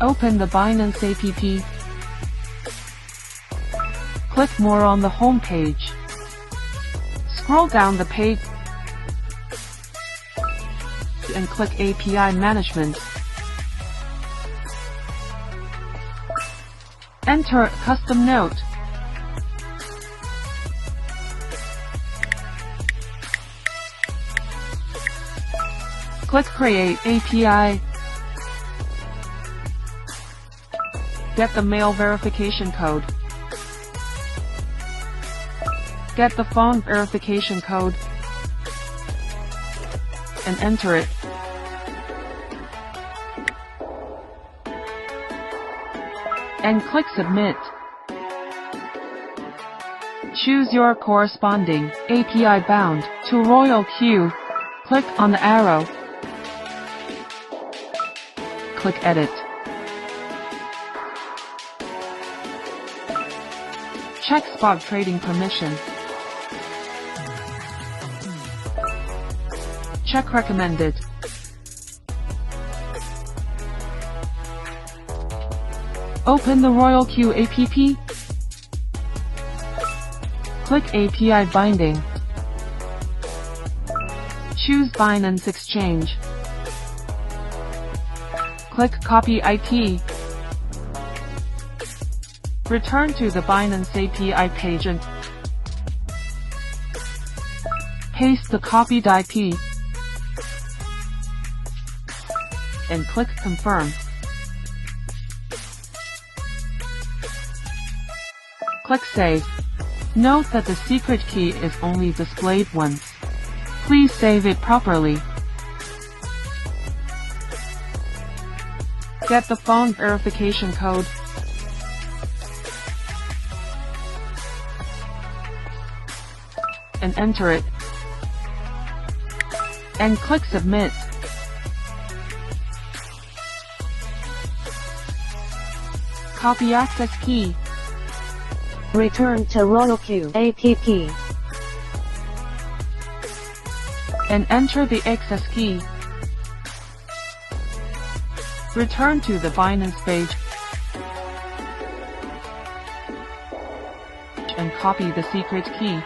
Open the Binance API. Click More on the home page. Scroll down the page and click API Management. Enter a custom note. Click Create API. Get the mail verification code. Get the phone verification code and enter it. And click Submit. Choose your corresponding API bound to Royal Queue. Click on the arrow. Click Edit. Check spot trading permission. Check recommended. Open the Royal Queue app. Click API binding. Choose Binance Exchange. Click Copy IP. Return to the Binance API page and paste the copied IP and click Confirm. Click Save. Note that the secret key is only displayed once. Please save it properly. Get the phone verification code. And enter it. And click Submit. Copy access key. Return to Royal Queue app. And enter the access key. Return to the Binance page and copy the secret key.